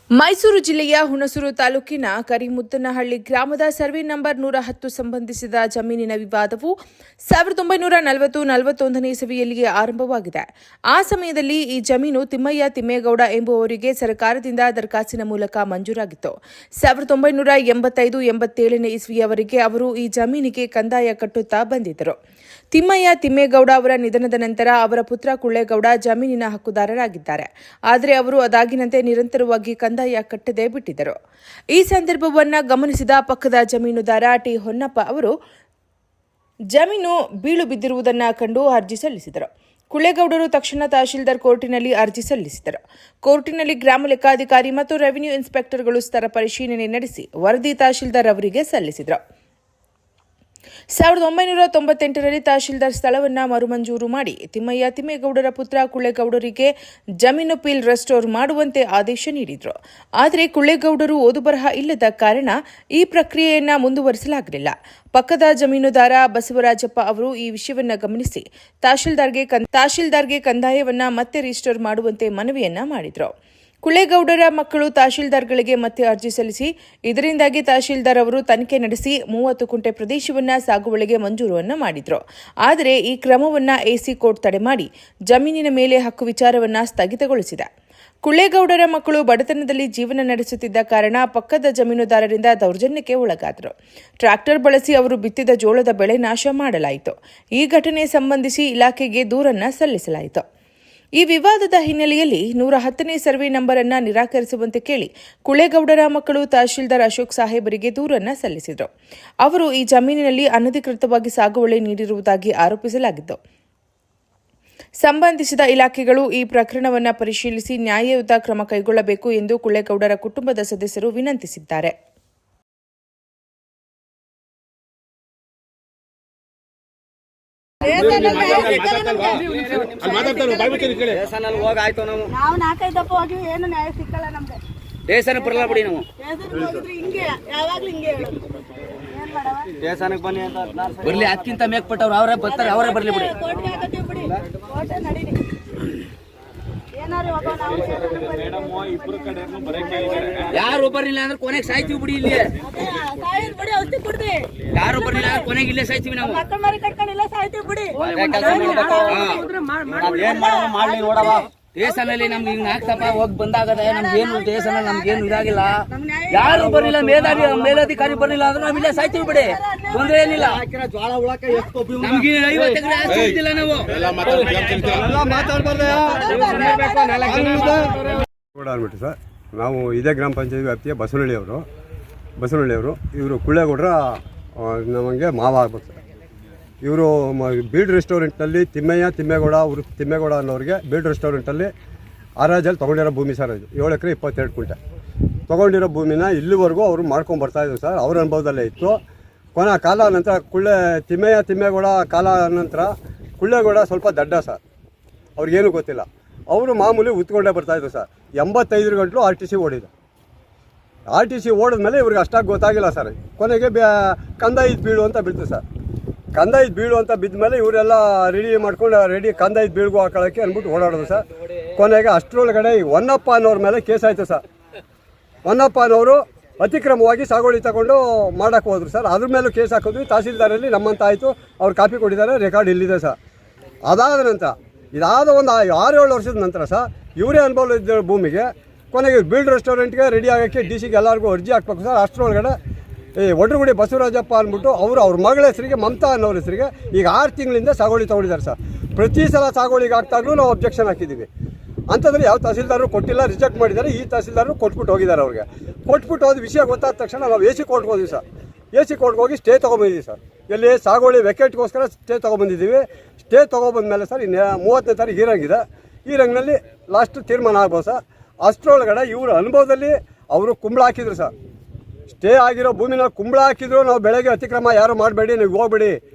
ಮೈಸೂರು ಜಿಲ್ಲೆಯ ಹುಣಸೂರು ತಾಲೂಕಿನ ಕರಿಮುದ್ದನಹಳ್ಳಿ ಗ್ರಾಮದ ಸರ್ವೆ ನಂಬರ್ 110 ಸಂಬಂಧಿಸಿದ ಜಮೀನಿನ ವಿವಾದವು 1940-41ನೇ ಇಸವಿಯಲ್ಲಿಯೇ ಆರಂಭವಾಗಿದೆ. ಆ ಸಮಯದಲ್ಲಿ ಈ ಜಮೀನು ತಿಮ್ಮಯ್ಯ ತಿಮ್ಮೇಗೌಡ ಎಂಬುವವರಿಗೆ ಸರ್ಕಾರದಿಂದ ದರಖಾಸ್ತಿನ ಮೂಲಕ ಮಂಜೂರಾಗಿತ್ತು. 1985-87ನೇ ಇಸವಿಯವರೆಗೆ ಅವರು ಈ ಜಮೀನಿಗೆ ಕಂದಾಯ ಕಟ್ಟುತ್ತಾ ಬಂದಿದ್ದರು. ತಿಮ್ಮಯ್ಯ ತಿಮ್ಮೇಗೌಡ ಅವರ ನಿಧನದ ನಂತರ ಅವರ ಪುತ್ರ ಕುಳ್ಳೇಗೌಡ ಜಮೀನಿನ ಹಕ್ಕುದಾರರಾಗಿದ್ದಾರೆ. ಆದರೆ ಅವರು ಅದಾಗಿನಂತೆ ನಿರಂತರವಾಗಿ ಕಂದಾಯ ಕಟ್ಟದೆ ಬಿಟ್ಟಿದ್ದರು. ಈ ಸಂದರ್ಭವನ್ನು ಗಮನಿಸಿದ ಪಕ್ಕದ ಜಮೀನುದಾರ ಟಿ ಹೊನ್ನಪ್ಪ ಅವರು ಜಮೀನು ಬೀಳು ಬಿದ್ದಿರುವುದನ್ನು ಕಂಡು ಅರ್ಜಿ ಸಲ್ಲಿಸಿದರು. ಕುಳ್ಳೇಗೌಡರು ತಕ್ಷಣ ತಹಶೀಲ್ದಾರ್ ಕೋರ್ಟಿನಲ್ಲಿ ಅರ್ಜಿ ಸಲ್ಲಿಸಿದರು. ಕೋರ್ಟಿನಲ್ಲಿ ಗ್ರಾಮ ಲೆಕ್ಕಾಧಿಕಾರಿ ಮತ್ತು ರೆವಿನ್ಯೂ ಇನ್ಸ್ಪೆಕ್ಟರ್ಗಳು ಸ್ಥಳ ಪರಿಶೀಲನೆ ನಡೆಸಿ ವರದಿ ತಹಶೀಲ್ದಾರ್ ಅವರಿಗೆ ಸಲ್ಲಿಸಿದರು. 1998ರಲ್ಲಿ ತಹಶೀಲ್ದಾರ್ ಸ್ಥಳವನ್ನು ಮರುಮಂಜೂರು ಮಾಡಿ ತಿಮ್ಮಯ್ಯ ತಿಮ್ಮೇಗೌಡರ ಪುತ್ರ ಕುಳ್ಳೇಗೌಡರಿಗೆ ಜಮೀನು ಪೀಲ್ ರೆಸ್ಟೋರ್ ಮಾಡುವಂತೆ ಆದೇಶ ನೀಡಿದರು. ಆದರೆ ಕುಳ್ಳೇಗೌಡರು ಓದು ಬರಹ ಇಲ್ಲದ ಕಾರಣ ಈ ಪ್ರಕ್ರಿಯೆಯನ್ನು ಮುಂದುವರಿಸಲಾಗಲಿಲ್ಲ. ಪಕ್ಕದ ಜಮೀನುದಾರ ಬಸವರಾಜಪ್ಪ ಅವರು ಈ ವಿಷಯವನ್ನು ಗಮನಿಸಿ ತಹಶೀಲ್ದಾರ್ಗೆ ಕಂದಾಯವನ್ನು ಮತ್ತೆ ರಿಸ್ಟೋರ್ ಮಾಡುವಂತೆ ಮನವಿಯನ್ನ ಮಾಡಿದರು. ಕುಳ್ಳೇಗೌಡರ ಮಕ್ಕಳು ತಹಶೀಲ್ದಾರ್ಗಳಿಗೆ ಮತ್ತೆ ಅರ್ಜಿ ಸಲ್ಲಿಸಿ ಇದರಿಂದಾಗಿ ತಹಶೀಲ್ದಾರ್ ಅವರು ತನಿಖೆ ನಡೆಸಿ 30 ಕುಂಟೆ ಪ್ರದೇಶವನ್ನು ಸಾಗುವಳಿಗೆ ಮಂಜೂರನ್ನು ಮಾಡಿದರು. ಆದರೆ ಈ ಕ್ರಮವನ್ನು ಎಸಿ ಕೋರ್ಟ್ ತಡೆ ಮಾಡಿ ಜಮೀನಿನ ಮೇಲೆ ಹಕ್ಕು ವಿಚಾರವನ್ನು ಸ್ಥಗಿತಗೊಳಿಸಿದೆ. ಕುಳ್ಳೇಗೌಡರ ಮಕ್ಕಳು ಬಡತನದಲ್ಲಿ ಜೀವನ ನಡೆಸುತ್ತಿದ್ದ ಕಾರಣ ಪಕ್ಕದ ಜಮೀನುದಾರರಿಂದ ದೌರ್ಜನ್ಯಕ್ಕೆ ಒಳಗಾದರು. ಟ್ರ್ಯಾಕ್ಟರ್ ಬಳಸಿ ಅವರು ಬಿತ್ತಿದ ಜೋಳದ ಬೆಳೆ ನಾಶ ಮಾಡಲಾಯಿತು. ಈ ಘಟನೆ ಸಂಬಂಧಿಸಿ ಇಲಾಖೆಗೆ ದೂರನ್ನು ಸಲ್ಲಿಸಲಾಯಿತು. ಈ ವಿವಾದದ ಹಿನ್ನೆಲೆಯಲ್ಲಿ 110ನೇ ಸರ್ವೆ ನಂಬರ್ ಅನ್ನು ನಿರಾಕರಿಸುವಂತೆ ಕೇಳಿ ಕುಳ್ಳೇಗೌಡರ ಮಕ್ಕಳು ತಹಶೀಲ್ದಾರ್ ಅಶೋಕ್ ಸಾಹೇಬರಿಗೆ ದೂರನ್ನು ಸಲ್ಲಿಸಿದರು. ಅವರು ಈ ಜಮೀನಿನಲ್ಲಿ ಅನಧಿಕೃತವಾಗಿ ಸಾಗುವಳಿ ನೀಡಿರುವುದಾಗಿ ಆರೋಪಿಸಲಾಗಿತ್ತು. ಸಂಬಂಧಿಸಿದ ಇಲಾಖೆಗಳು ಈ ಪ್ರಕರಣವನ್ನು ಪರಿಶೀಲಿಸಿ ನ್ಯಾಯಯುತ ಕ್ರಮ ಕೈಗೊಳ್ಳಬೇಕು ಎಂದು ಕುಳ್ಳೇಗೌಡರ ಕುಟುಂಬದ ಸದಸ್ಯರು ವಿನಂತಿಸಿದ್ದಾರೆ. ಬರ್ಲಿ ಅದಕ್ಕಿಂತ ಮೇಲ್ಪಟ್ಟವ್ರು ಅವರೇ ಬರ್ತಾರೆ, ಅವರೇ ಬರ್ಲಿ ಬಿಡಿ. ಯಾರು ಬರ್ಲಿಲ್ಲ ಅಂದ್ರೆ ಕೊನೆಗೆ ಸಾಯ್ತೀವಿ ಬಿಡಿ. ಇಲ್ಲಿ ಯಾರು ಬರ್ಲಿಲ್ಲ ಅಂದ್ರೆ ಕೊನೆಗೆ ಇಲ್ಲೇ ಸಾಯ್ತೀವಿ ನಾವು. ದೇಶನಲ್ಲಿ ನಮ್ಗೆ ಹಿಂಗ್ ಆಗ್ತಪ್ಪ ಹೋಗಿ ಬಂದಾಗದ ನಮ್ಗೇನು ದೇಶನಲ್ಲಿ ನಮ್ಗೇನು ಇದಾಗಿಲ್ಲ. ಯಾರು ಬರ್ಲಿಲ್ಲ, ಮೇಲಧಿಕಾರಿ ಬರ್ಲಿಲ್ಲ ಅಂದ್ರೆ ನಾವ್ ಇಲ್ಲೇ ಸಾಯ್ತೀವಿ ಬಿಡಿ, ತೊಂದ್ರೆ ಏನಿಲ್ಲ. ನಮ್ಗೆ 50 ಎಕರೆ ಆಸ್ತಿ ಇದ್ದಿಲ್ಲ ನಾವು. ಸರ್, ನಾವು ಇದೇ ಗ್ರಾಮ ಪಂಚಾಯತ್ ವ್ಯಾಪ್ತಿಯ ಬಸವನಹಳ್ಳಿಯವರು. ಇವರು ಕುಳ್ಳೇಗೌಡರ ನಮಗೆ ಮಾವ ಆಗ್ಬೇಕು ಸರ್. ಇವರು ಬೀಡ್ ರೆಸ್ಟೋರೆಂಟ್ನಲ್ಲಿ ತಿಮ್ಮೇಗೌಡ ಅನ್ನೋರಿಗೆ ಬೀಡ್ ರೆಸ್ಟೋರೆಂಟಲ್ಲಿ ಆರಾಜಲ್ಲಿ ತೊಗೊಂಡಿರೋ ಭೂಮಿ ಸರ್. ಇದು 7 ಎಕರೆ 22 ಕುಂಟೆ ತೊಗೊಂಡಿರೋ ಭೂಮಿನ ಇಲ್ಲಿವರೆಗೂ ಅವರು ಮಾಡ್ಕೊಂಡು ಬರ್ತಾಯಿದ್ರು ಸರ್. ಅವ್ರ ಅನುಭವದಲ್ಲೇ ಇತ್ತು. ಕೊನೆ ಕಾಲ ನಂತರ ತಿಮ್ಮೇಗೌಡ ಕಾಲ ನಂತರ ಕುಳ್ಳೇಗೌಡ ಸ್ವಲ್ಪ ದಡ್ಡ ಸರ್, ಅವ್ರಿಗೇನು ಗೊತ್ತಿಲ್ಲ. ಅವರು ಮಾಮೂಲಿ ಉತ್ಕೊಂಡೇ ಬರ್ತಾಯಿದ್ರು ಸರ್. 85 ಗಂಟಲು RTC ಓಡಿದೆ. RTC ಓಡಿದ್ಮೇಲೆ ಇವ್ರಿಗೆ ಅಷ್ಟಾಗಿ ಗೊತ್ತಾಗಿಲ್ಲ ಸರ್. ಕೊನೆಗೆ ಕಂದಾಯ ಬೀಳು ಅಂತ ಬಿಡ್ತು ಸರ್. ಕಂದಾಯ ಬೀಳು ಅಂತ ಬಿದ್ದ ಮೇಲೆ ಇವರೆಲ್ಲ ರೆಡಿ ಕಂದಾಯ ಬೀಳ್ಗು ಹಾಕೊಳ್ಳೋಕ್ಕೆ ಅಂದ್ಬಿಟ್ಟು ಓಡಾಡೋದು ಸರ್. ಕೊನೆಗೆ ಅಷ್ಟರೊಳಗಡೆ ಹೊನ್ನಪ್ಪ ಅನ್ನೋರ ಮೇಲೆ ಕೇಸ್ ಆಯಿತು ಸರ್. ಹೊನ್ನಪ್ಪ ಅನ್ನೋರು ಅತಿಕ್ರಮವಾಗಿ ಸಾಗುವಳಿ ತಗೊಂಡು ಮಾಡೋಕ್ಕೆ ಹೋದ್ರು ಸರ್. ಅದ್ರ ಮೇಲೂ ಕೇಸ್ ಹಾಕಿದ್ವಿ. ತಹಸೀಲ್ದಾರಲ್ಲಿ ನಮ್ಮಂತ ಆಯಿತು, ಅವ್ರು ಕಾಪಿ ಕೊಟ್ಟಿದ್ದಾರೆ, ರೆಕಾರ್ಡ್ ಇಲ್ಲಿದೆ ಸರ್. ಅದಾದ ನಂತರ ಇದಾದ ಒಂದು 6-7 ವರ್ಷದ ನಂತರ ಸರ್ ಇವರೇ ಅನುಭವ ಇದ್ದ ಭೂಮಿಗೆ ಕೊನೆಗೆ ಬೀಲ್ಡ್ ರೆಸ್ಟೋರೆಂಟ್ಗೆ ರೆಡಿ ಆಗೋಕ್ಕೆ DCಗೆ ಎಲ್ಲರಿಗೂ ಅರ್ಜಿ ಹಾಕ್ಬೇಕು ಸರ್. ಅಷ್ಟರೊಳಗಡೆ ಒಡ್ರಗುಡಿ ಬಸವರಾಜಪ್ಪ ಅಂದ್ಬಿಟ್ಟು ಅವ್ರ ಮಗಳ ಹೆಸರಿಗೆ ಮಮತಾ ಅನ್ನೋರ ಹೆಸರಿಗೆ ಈಗ 6 ತಿಂಗಳಿಂದ ಸಾಗುವಳಿ ತೊಗೊಂಡಿದ್ದಾರೆ ಸರ್. ಪ್ರತಿ ಸಲ ಸಾಗುವಳಿಗೆ ಆಗ್ತಾಗ್ಲೂ ನಾವು ಅಬ್ಜೆಕ್ಷನ್ ಹಾಕಿದ್ದೀವಿ. ಅಂಥದ್ರಲ್ಲಿ ಯಾವ ತಹಸೀಲ್ದಾರರು ಕೊಟ್ಟಿಲ್ಲ, ರಿಜೆಕ್ಟ್ ಮಾಡಿದ್ದಾರೆ. ಈ ತಹಸೀಲ್ದಾರರು ಕೊಟ್ಬಿಟ್ಟು ಹೋಗಿದ್ದಾರೆ. ಅವ್ರಿಗೆ ಕೊಟ್ಬಿಟ್ಟು ಹೋದ ವಿಷಯ ಗೊತ್ತಾದ ತಕ್ಷಣ ನಾವು AC ಕೋರ್ಟ್ಗೆ ಹೋದ್ವಿ ಸರ್. AC ಕೋರ್ಟ್ಗೆ ಹೋಗಿ ಸ್ಟೇ ತೊಗೊಂಬಂದಿದ್ದೀವಿ ಸರ್. ಎಲ್ಲಿ ಸಾಗುವಳಿ ವೆಕೆಟ್ಗೋಸ್ಕರ ಸ್ಟೇ ತೊಗೊಂಬಂದಿದ್ದೀವಿ. ಸ್ಟೇ ತೊಗೊಬಂದ್ಮೇಲೆ ಸರ್ 30ನೇ ತಾರೀಕು ಈ ರಂಗನಲ್ಲಿ ಲಾಸ್ಟ್ ತೀರ್ಮಾನ ಆಗ್ಬೋದು ಸರ್. ಅಷ್ಟರೊಳಗಡೆ ಇವರು ಅನುಭವದಲ್ಲಿ ಅವರು ಕುಂಬಳ ಹಾಕಿದ್ರು ಸರ್. ಸ್ಟೇ ಆಗಿರೋ ಭೂಮಿನ ಕುಂಬಳ ಹಾಕಿದ್ರು. ನಾವು ಬೆಳಗ್ಗೆ ಅತಿಕ್ರಮ ಯಾರು ಮಾಡಬೇಡಿ, ನೀವು ಹೋಗ್ಬೇಡಿ,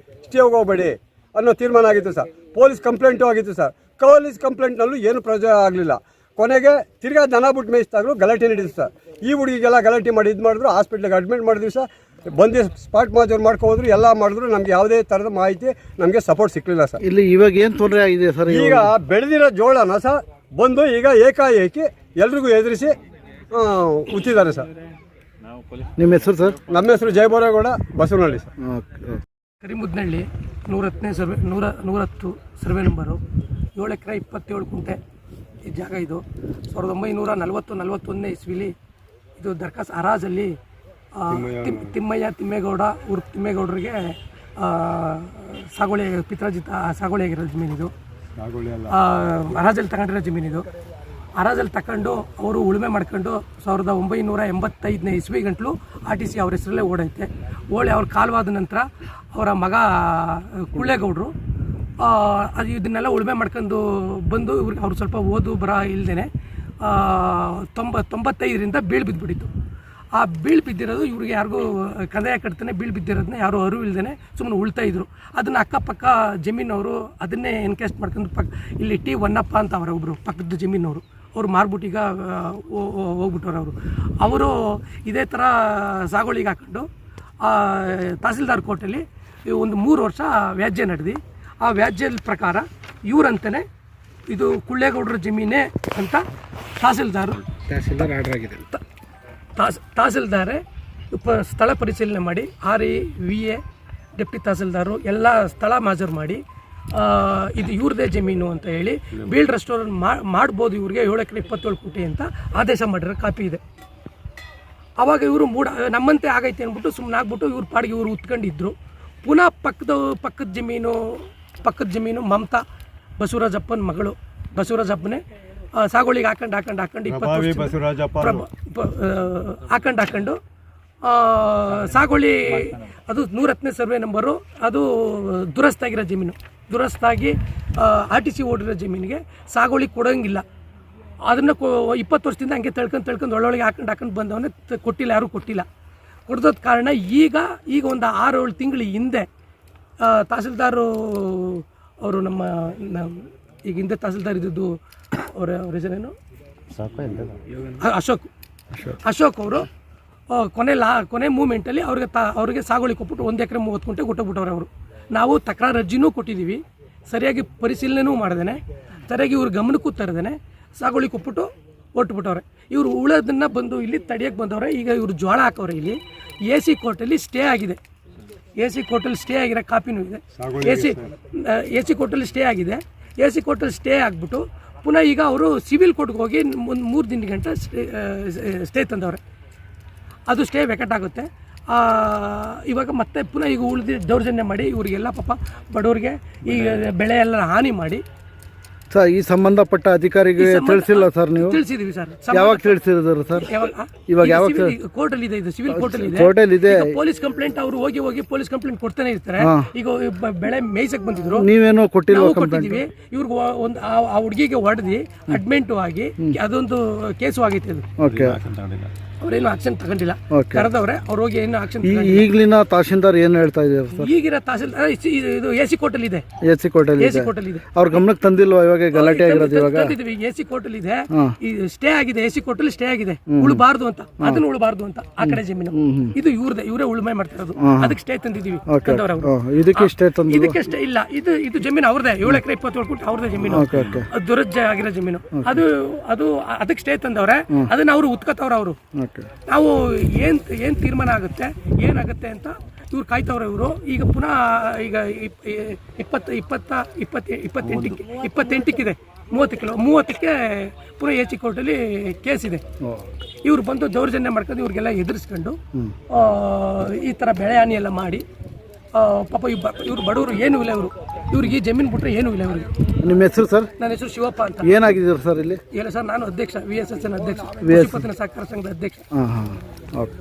ಸ್ಟೇ ಹೋಗಬೇಡಿ ಅನ್ನೋ ತೀರ್ಮಾನ ಆಗಿತ್ತು ಸರ್. ಪೊಲೀಸ್ ಕಂಪ್ಲೇಂಟು ಆಗಿತ್ತು ಸರ್. ಪೊಲೀಸ್ ಕಂಪ್ಲೇಂಟ್ನಲ್ಲೂ ಏನು ಪ್ರಯೋಜನ ಆಗಲಿಲ್ಲ. ಕೊನೆಗೆ ತಿರ್ಗಾ ದನ ಬಿಟ್ಟು ಮೇಯಿಸಿದಾಗಲೂ ಗಲಾಟೆ ನಡೀತು ಸರ್. ಈ ಹುಡುಗಿಗೆಲ್ಲ ಗಲಾಟೆ ಮಾಡಿ ಇದು ಮಾಡಿದ್ರು. ಹಾಸ್ಪಿಟ್ಲಿಗೆ ಅಡ್ಮಿಟ್ ಮಾಡಿದ್ವಿ ಸರ್. ಬಂದು ಸ್ಪಾಟ್ ಮಾಜೂರು ಮಾಡ್ಕೋದ್ರು, ಎಲ್ಲ ಮಾಡಿದ್ರು. ನಮಗೆ ಯಾವುದೇ ಥರದ ಮಾಹಿತಿ ನಮಗೆ ಸಪೋರ್ಟ್ ಸಿಕ್ಕಲಿಲ್ಲ ಸರ್. ಇಲ್ಲಿ ಇವಾಗ ಏನು ತೊಂದರೆ ಆಗಿದೆ ಸರ್? ಈಗ ಬೆಳೆದಿರೋ ಜೋಳನ ಸರ್ ಬಂದು ಈಗ ಏಕಾಏಕಿ ಎಲ್ರಿಗೂ ಎದುರಿಸಿ ಉಚ್ಚಿದ್ದಾರೆ ಸರ್. ನಿಮ್ಮ ಹೆಸರು ಸರ್? ನಮ್ಮ ಹೆಸರು Jayaboregowda, Basavanahalli sir. Okay. Karimudnahalli 110 survey 110 survey number 7 acre 27 ಕುಂಟೆ ಈ ಜಾಗ. ಇದು 1940-41 ಇಸ್ವಿಲಿ ಇದು ದರ್ಖಾಸ್ ಹರಾಜಲ್ಲಿ ತಿಮ್ಮೇಗೌಡ ಉರ್ಫ್ ತಿಮ್ಮೇಗೌಡರಿಗೆ ಸಾಗುವಳಿ ಪಿತ್ರಾಜಿತ ಸಾಗುವಳಿ ಆಗಿರೋ ಜಮೀನಿದು. ಹರಾಜಲ್ಲಿ ತಗೊಂಡಿರೋ ಜಮೀನಿದು. ಹರಾಜಲ್ಲಿ ತಗೊಂಡು ಅವರು ಉಳುಮೆ ಮಾಡ್ಕೊಂಡು 1985 ಇಸ್ವಿ ಗಂಟಲು RTC ಅವ್ರ ಹೆಸರಲ್ಲೇ ಓಡೈತೆ. ಅವ್ರ ಕಾಲವಾದ ನಂತರ ಅವರ ಮಗ ಕುಳ್ಳೇಗೌಡರು ಅದು ಇದನ್ನೆಲ್ಲ ಉಳುಮೆ ಮಾಡ್ಕೊಂಡು ಬಂದು ಇವ್ರಿಗೆ ಅವ್ರು ಸ್ವಲ್ಪ ಓದು ಬರ ಇಲ್ಲದೇ 95ರಿಂದ ಬೀಳು ಬಿದ್ದುಬಿಟ್ಟಿತ್ತು. ಆ ಬೀಳು ಬಿದ್ದಿರೋದು ಇವ್ರಿಗೆ ಯಾರಿಗೂ ಕಂದಾಯ ಕಟ್ತಾನೆ ಬೀಳು ಬಿದ್ದಿರೋದನ್ನ ಯಾರು ಅರಿವು ಇಲ್ಲದೇ ಸುಮ್ಮನೆ ಉಳ್ತಾ ಇದ್ರು. ಅದನ್ನು ಅಕ್ಕಪಕ್ಕ ಜಮೀನವರು ಅದನ್ನೇ ಎನ್ಕ್ಯಾಸ್ಟ್ ಮಾಡ್ಕೊಂಡು ಇಲ್ಲಿ ಟಿ ಹೊನ್ನಪ್ಪ ಅಂತ ಅವರ ಒಬ್ಬರು ಪಕ್ಕದ ಜಮೀನವರು ಅವ್ರು ಮಾರ್ಬಿಟ್ಟು ಈಗ ಹೋಗ್ಬಿಟ್ಟವ್ರು. ಅವರು ಇದೇ ಥರ ಸಾಗುವಳಿಗೆ ಹಾಕೊಂಡು ತಹಸೀಲ್ದಾರ್ ಕೋರ್ಟಲ್ಲಿ ಒಂದು 3 ವರ್ಷ ವ್ಯಾಜ್ಯ ನಡೆದು ಆ ವ್ಯಾಜ್ಯದ ಪ್ರಕಾರ ಇವರಂತಲೇ ಇದು ಕುಳ್ಳೇಗೌಡರ ಜಮೀನೇ ಅಂತ ತಹಸೀಲ್ದಾರ್ ಆರ್ಡರ್ ಆಗಿದೆ. ತಹಸೀಲ್ದಾರೇ ಸ್ಥಳ ಪರಿಶೀಲನೆ ಮಾಡಿ RE VA ಡೆಪ್ಟಿ ತಹಸೀಲ್ದಾರು ಎಲ್ಲ ಸ್ಥಳ ಮಾಜೂರು ಮಾಡಿ ಇದು ಇವ್ರದೇ ಜಮೀನು ಅಂತ ಹೇಳಿ ಬೀಲ್ಡ್ ರೆಸ್ಟೋರೆಂಟ್ ಮಾಡ್ಬೋದು ಇವ್ರಿಗೆ 7 ಎಕರೆ 27 ಕುಂಟೆ ಅಂತ ಆದೇಶ ಮಾಡಿರೋ ಕಾಪಿ ಇದೆ. ಆವಾಗ ಇವರು ನಮ್ಮಂತೆ ಆಗೈತೆ ಅಂದ್ಬಿಟ್ಟು ಸುಮ್ಮನೆ ಆಗ್ಬಿಟ್ಟು ಇವ್ರ ಪಾಡಿಗೆ ಇವರು ಉತ್ಕೊಂಡಿದ್ರು. ಪುನಃ ಪಕ್ಕದ ಜಮೀನು ಮಮತಾ ಬಸವರಾಜಪ್ಪನ ಮಗಳು, ಬಸವರಾಜಪ್ಪನೇ ಸಾಗುವಳಿಗೆ ಹಾಕೊಂಡು 20 ಹಾಕೊಂಡು ಸಾಗುವಳಿ ಅದು 110 ಸರ್ವೆ ನಂಬರು. ಅದು ದುರಸ್ತಾಗಿರೋ ಜಮೀನು, ದುರಸ್ತಾಗಿ RTC ಓಡಿರೋ ಜಮೀನಿಗೆ ಸಾಗುವಳಿ ಕೊಡೋಂಗಿಲ್ಲ. ಅದನ್ನು 20 ವರ್ಷದಿಂದ ಹಂಗೆ ತಳ್ಕೊಂಡು ಒಳ್ಳೊಳಗೆ ಹಾಕೊಂಡು ಬಂದವನ್ನೇ ಕೊಟ್ಟಿಲ್ಲ, ಯಾರೂ ಕೊಟ್ಟಿಲ್ಲ. ಕೊಡ್ದೋದ ಕಾರಣ ಈಗ ಒಂದು 6-7 ತಿಂಗಳ ಹಿಂದೆ ತಹಸೀಲ್ದಾರು ಅವರು ನಮ್ಮ ಈಗ ಹಿಂದೆ ತಹಸೀಲ್ದಾರ್ ಇದ್ದದ್ದು ಅವರ ಹೆಸರೇನು ಅಶೋಕ್ ಅವರು ಕೊನೆ ಮೂಮೆಂಟಲ್ಲಿ ಅವ್ರಿಗೆ ಸಾಗುವಳಿ ಕೊಟ್ಬಿಟ್ಟು 1 ಎಕರೆ 30 ಕುಂಟೆ ಕೊಟ್ಟುಬಿಟ್ಟವ್ರೆ ಅವರು. ನಾವು ತಕರಾರು ಅರ್ಜಿನೂ ಕೊಟ್ಟಿದ್ದೀವಿ, ಸರಿಯಾಗಿ ಪರಿಶೀಲನೆನೂ ಮಾಡ್ದೇನೆ, ಸರಿಯಾಗಿ ಇವ್ರ ಗಮನಕ್ಕೂ ತರದೇನೆ ಸಾಗುವಳಿ ಕೊಟ್ಬಿಟ್ಟು ಹೊರಟುಬಿಟ್ಟವ್ರೆ. ಇವರು ಉಳೋದನ್ನು ಬಂದು ಇಲ್ಲಿ ತಡಿಯೋಕ್ಕೆ ಬಂದವ್ರೆ. ಈಗ ಇವರು ಜೋಳ ಹಾಕವ್ರೆ. ಇಲ್ಲಿ AC ಕೋರ್ಟಲ್ಲಿ ಸ್ಟೇ ಆಗಿದೆ. AC ಕೋರ್ಟಲ್ಲಿ ಸ್ಟೇ ಆಗಿರೋ ಕಾಪಿನೂ ಇದೆ. AC ಕೋರ್ಟಲ್ಲಿ ಸ್ಟೇ ಆಗಿದೆ. AC ಕೋರ್ಟಲ್ಲಿ ಸ್ಟೇ ಆಗಿಬಿಟ್ಟು ಪುನಃ ಈಗ ಅವರು ಸಿವಿಲ್ ಕೋರ್ಟ್ಗೆ ಹೋಗಿ ಒಂದು 3 ದಿನ ಗಂಟ ಸ್ಟೇ ತಂದವ್ರೆ. ಅದು ಸ್ಟೇ ವೆಕೆಟ್ ಆಗುತ್ತೆ. ಇವಾಗ ಮತ್ತೆ ಪುನಃ ಈಗ ಉಳಿದು ದೌರ್ಜನ್ಯ ಮಾಡಿ ಇವರಿಗೆಲ್ಲ ಪಾಪ ಬಡವರಿಗೆ ಈ ಬೆಳೆ ಎಲ್ಲ ಹಾನಿ ಮಾಡಿ ಸರ್ ಈ ಸಂಬಂಧಪಟ್ಟ ಅಧಿಕಾರಿಗೆ ತಿಳಿಸಿಲ್ಲ ಸರ್ ನೀವು? ತಿಳಿಸಿದೀವಿ ಸರ್. ಯಾವಾಗ ತಿಳಿಸಿದ್ರು ಸರ್? ಇವಾಗ ಯಾವಾಗ ಕೋರ್ಟಲ್ಲಿ ಇದೆ, ಇದು ಸಿವಿಲ್ ಕೋರ್ಟಲ್ಲಿ ಇದೆ. ಪೊಲೀಸ್ ಕಂಪ್ಲೇಂಟ್ ಅವರು ಹೋಗಿ ಪೊಲೀಸ್ ಕಂಪ್ಲೇಂಟ್ ಕೊಡ್ತಾನೆ ಇರ್ತಾರೆ. ಈಗ ಬೆಳೆ ಮೇಯ್ಸಕ್ ಬಂದಿದ್ರು, ನೀವೇನೋ ಕೊಟ್ಟಿಲ್ಲ? ಕೊಟ್ಟಿದ್ದೀವಿ. ಇವ್ರಿಗೆ ಒಂದು ಆ ಹುಡುಗಿಗೆ ಹೊಡೆದಿ ಅಡ್ಮಿಂಟು ಆಗಿ ಅದೊಂದು ಕೇಸು ಆಗೈತೆ. ಅದು ಅವ್ರೇನು ಆಕ್ಷನ್ ತಗೊಂಡಿಲ್ಲ, ಕರೆದವ್ರೆ. ಅವ್ರು ಹೋಗಿ ಏನು ಆಕ್ಷನ್. ಈಗಲಿನ ತಹಶೀಲ್ದಾರ್ ಏನು ಹೇಳ್ತಾ ಇದ್ದಾರೆ ಸರ್? ಈಗಿನ ತಹಸೀಲ್ದಾರ್ ಇದು AC ಕೋರ್ಟಲ್ಲಿ ಇದೆ. AC ಕೋರ್ಟಲ್ಲಿ ಇದೆ. ಅವ್ರ ಗಮನಕ್ಕೆ ತಂದಿಲ್ವಾ ಇವಾಗ ಗಲಾಟೆ ಆಗಿರೋದು? ಇವಾಗ AC ಕೋರ್ಟಲ್ಲಿ ಇದೆ. ಸ್ಟೇ ಆಗಿದೆ, AC ಕೋರ್ಟಲ್ಲಿ ಸ್ಟೇ ಆಗಿದೆ. ಉಳಬಾರ್ದು ಅಂತ, ಅದನ್ನ ಉಳಬಾರ್ದು ಅಂತ ಆ ಕಡೆ ಜಮೀನು ಇದು ಇವರೇ ಉಳುಮೆ ಮಾಡ್ತಿರೋದು. ಅದಕ್ಕೆ ಸ್ಟೇ ತಂದಿದ್ದೀವಿ. ಇದಕ್ಕೆ ಸ್ಟೇ ತಂದು ಇದಕ್ಕೆ ಸ್ಟೇ ಇಲ್ಲ. ಇದು ಜಮೀನು ಅವ್ರದೇ, 7 ಎಕರೆ 27 ಕುಂಟೆ ಅವ್ರದೇ ಜಮೀನು. ದುರಜ್ಜ ಆಗಿರೋ ಜಮೀನು ಅದು ಅದಕ್ಕೆ ಸ್ಟೇ ತಂದವ್ರೆ. ಅದನ್ನ ಅವರು ಉತ್ಕತ್ತವ್ರ. ಅವರು ನಾವು ಏನ್ ತೀರ್ಮಾನ ಆಗುತ್ತೆ ಏನಾಗುತ್ತೆ ಅಂತ ಇವ್ರು ಕಾಯ್ತವ್ರೆ. ಇವರು ಈಗ ಪುನಃ ಈಗ 28ಕ್ಕಿದೆ 30ಕ್ಕೆ ಪುನಃ AC ಕೋರ್ಟಲ್ಲಿ ಕೇಸ್ ಇದೆ. ಇವ್ರು ಬಂದು ದೌರ್ಜನ್ಯ ಮಾಡ್ಕೊಂಡು ಇವ್ರಿಗೆಲ್ಲ ಎದುರಿಸ್ಕೊಂಡು ಈ ಥರ ಬೆಳೆ ಹಾನಿ ಎಲ್ಲ ಮಾಡಿ ಪಾಪ ಇವ್ರು ಬಡವರು ಏನೂ ಇಲ್ಲ. ಇವ್ರಿಗೆ ಈ ಜಮೀನು ಬಿಟ್ಟರೆ ಏನೂ ಇಲ್ಲ ಇವ್ರಿಗೆ. ನಿಮ್ಮ ಹೆಸರು ಸರ್? ನನ್ನ ಹೆಸರು ಶಿವಪ್ಪ ಅಂತ. ಏನಾಗಿದ್ದೀರಿ ಸರ್ ಇಲ್ಲಿ? ಇಲ್ಲ ಸರ್, ನಾನು ಅಧ್ಯಕ್ಷ, VSSN ಅಧ್ಯಕ್ಷ, ಪಶುಪತಿನ ಸಹಕಾರ ಸಂಘದ ಅಧ್ಯಕ್ಷ. ಓಕೆ.